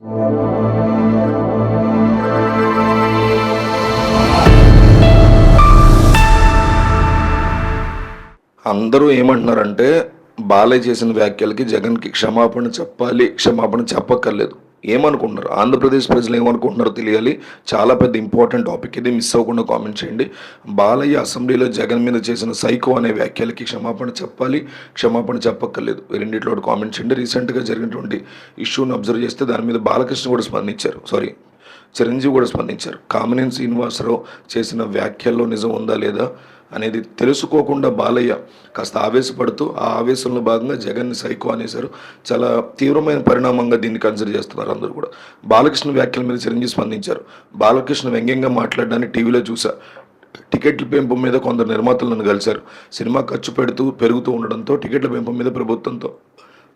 అందరూ ఏమంటున్నారంటే, బాలయ్య చేసిన వ్యాఖ్యలకి జగన్‌కి క్షమాపణ చెప్పాలి, క్షమాపణ చెప్పక్కర్లేదు. ఏమనుకుంటున్నారు? ఆంధ్రప్రదేశ్ ప్రజలు ఏమనుకుంటున్నారో తెలియాలి. చాలా పెద్ద ఇంపార్టెంట్ టాపిక్ ఇది. మిస్ అవ్వకుండా కామెంట్ చేయండి. బాలయ్య అసెంబ్లీలో జగన్ మీద చేసిన సైకో అనే వ్యాఖ్యలకి క్షమాపణ చెప్పాలి, క్షమాపణ చెప్పక్కర్లేదు. ఈ రెండిట్లో ఒకటి కామెంట్ చేయండి. రీసెంట్‌గా జరిగినటువంటి ఇష్యూని అబ్జర్వ్ చేస్తే దాని మీద బాలకృష్ణ కూడా స్పందించారు. చిరంజీవి కూడా స్పందించారు. కామినేని శ్రీనివాసరావు చేసిన వ్యాఖ్యల్లో నిజం ఉందా లేదా అనేది తెలుసుకోకుండా బాలయ్య కాస్త ఆవేశపడుతూ ఆ ఆవేశంలో భాగంగా జగన్ని సైకో అనేశారు. చాలా తీవ్రమైన పరిణామంగా దీన్ని కన్సిడర్ చేస్తున్నారు అందరూ కూడా. బాలకృష్ణ వ్యాఖ్యల మీద చిరంజీవి స్పందించారు. బాలకృష్ణ వ్యంగ్యంగా మాట్లాడడాన్ని టీవీలో చూసా. టికెట్ల పెంపు మీద కొందరు నిర్మాతలు నన్ను కలిశారు. సినిమా ఖర్చు పెరుగుతూ ఉండడంతో టికెట్ల పెంపు మీద ప్రభుత్వంతో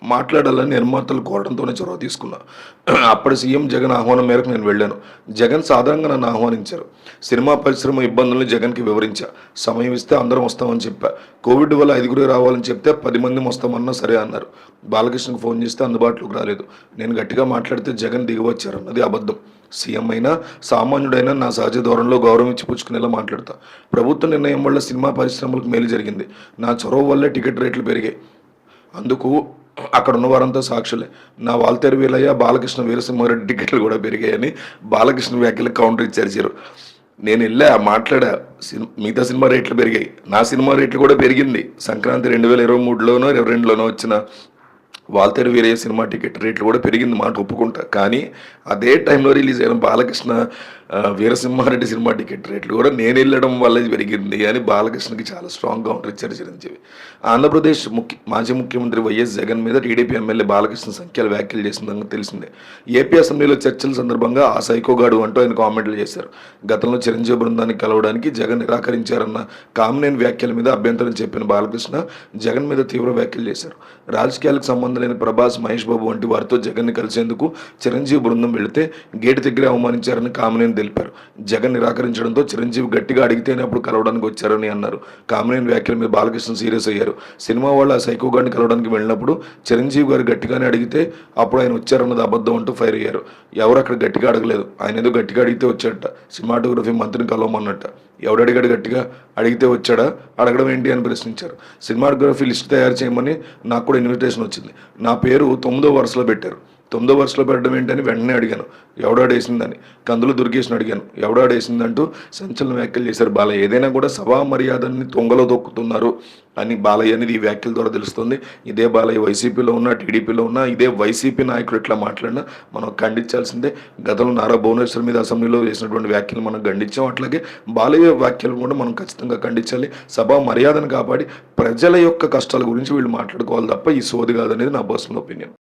మాట్లాడాలని నిర్మాతలు కోరడంతోనే చొరవ తీసుకున్నా. అప్పటి సీఎం జగన్ ఆహ్వానం మేరకు నేను వెళ్ళాను. జగన్ సాధారణంగా నన్ను ఆహ్వానించారు. సినిమా పరిశ్రమ ఇబ్బందులను జగన్కి వివరించా. సమయం ఇస్తే అందరం వస్తామని చెప్పా. కోవిడ్ వల్ల 5గురే రావాలని చెప్తే 10 మంది వస్తామన్నా సరే అన్నారు. బాలకృష్ణకు ఫోన్ చేస్తే అందుబాటులోకి రాలేదు. నేను గట్టిగా మాట్లాడితే జగన్ దిగివచ్చారన్నది అబద్ధం. సీఎం అయినా సామాన్యుడైనా నా సహజ ధోరణిలో గౌరవం ఇచ్చి పుచ్చుకునేలా మాట్లాడతా. ప్రభుత్వ నిర్ణయం వల్ల సినిమా పరిశ్రమలకు మేలు జరిగింది. నా చొరవ వల్లే టికెట్ రేట్లు పెరిగాయి. అందుకు అక్కడ ఉన్న వారంతా సాక్షులే. నా వాల్తేరు వీలయ్య, బాలకృష్ణ వీరసింహారెడ్డి టికెట్లు కూడా పెరిగాయని బాలకృష్ణ వ్యాఖ్యలకు కౌంటర్ ఇచ్చారు. నేను వెళ్ళా మాట్లాడా. మిగతా సినిమా రేట్లు పెరిగాయి, నా సినిమా రేట్లు కూడా పెరిగింది. సంక్రాంతి 2023లోనో 22లోనో వచ్చిన వాల్తేరు వీరయ్య సినిమా టికెట్ రేట్లు కూడా పెరిగింది, మాట ఒప్పుకుంటా. కానీ అదే టైంలో రిలీజ్ అయిన బాలకృష్ణ వీరసింహారెడ్డి సినిమా టికెట్ రేట్లు కూడా నేను వెళ్ళడం వల్ల పెరిగింది అని బాలకృష్ణకి చాలా స్ట్రాంగ్ కౌంటర్ ఇచ్చారు చిరంజీవి. ఆంధ్రప్రదేశ్ మాజీ ముఖ్యమంత్రి వైఎస్ జగన్ మీద టీడీపీ ఎమ్మెల్యే బాలకృష్ణ సంఖ్యల వ్యాఖ్యలు చేసిందని తెలిసిందే. ఏపీ అసెంబ్లీలో చర్చల సందర్భంగా ఆ సైకోగాడు అంటూ ఆయన కామెంట్లు చేశారు. గతంలో చిరంజీవి బృందాన్ని కలవడానికి జగన్ నిరాకరించారన్న కామినేని వ్యాఖ్యల మీద అభ్యంతరం చెప్పిన బాలకృష్ణ జగన్ మీద తీవ్ర వ్యాఖ్యలు చేశారు. రాజకీయాలకు సంబంధం లేని ప్రభాస్, మహేష్ బాబు వంటి వారితో జగన్ని కలిసేందుకు చిరంజీవి బృందం వెళితే గేటు దగ్గర అవమానించారని కామినేని తెలిపారు. జగన్ నిరాకరించడంతో చిరంజీవి గట్టిగా అడిగితేనే అప్పుడు కలవడానికి వచ్చారని అన్నారు. కామినేని వ్యాఖ్యల మీద బాలకృష్ణ సీరియస్ అయ్యారు. సినిమా వాళ్ళు ఆ సైకో గారిని కలవడానికి వెళ్ళినప్పుడు చిరంజీవి గారు గట్టిగానే అడిగితే అప్పుడు ఆయన వచ్చారన్నది అబద్ధం అంటూ ఫైర్ అయ్యారు. ఎవరు అక్కడ గట్టిగా అడగలేదు, ఆయన ఏదో గట్టిగా అడిగితే వచ్చాడట. సినిమాటోగ్రఫీ మంత్రిని కలవమన్నట్ట. ఎవడడిగాడు గట్టిగా? అడిగితే వచ్చాడా? అడగడం ఏంటి అని ప్రశ్నించారు. సినిమాటోగ్రఫీ లిస్ట్ తయారు చేయమని నాకు కూడా ఇన్విటేషన్ వచ్చింది. నా పేరు 9వ వరుసలో పెట్టారు. 9వ వరుసలో పెట్టడం ఏంటని వెంటనే అడిగాను, ఎవడాడేసిందని. కందులు దుర్గేష్ని అడిగాను, ఎవడాడేసిందంటూ సంచలన వ్యాఖ్యలు చేశారు బాలయ్య. ఏదైనా కూడా సభా మర్యాదల్ని తొంగలో తొక్కుతున్నారు అని బాలయ్య అనేది ఈ వ్యాఖ్యల ద్వారా తెలుస్తుంది. ఇదే బాలయ్య వైసీపీలో ఉన్నా, టీడీపీలో ఉన్నా, ఇదే వైసీపీ నాయకుడు ఇట్లా మాట్లాడినా మనం ఖండించాల్సిందే. గతంలో నారా భువనేశ్వర్ మీద అసెంబ్లీలో చేసినటువంటి వ్యాఖ్యలు మనం ఖండించాం. అట్లాగే బాలయ్య వ్యాఖ్యలు కూడా మనం ఖచ్చితంగా ఖండించాలి. సభా మర్యాదను కాపాడి ప్రజల యొక్క కష్టాల గురించి వీళ్ళు మాట్లాడుకోవాలి తప్ప ఈ సోది కాదనేది నా పర్సనల్ ఒపీనియన్.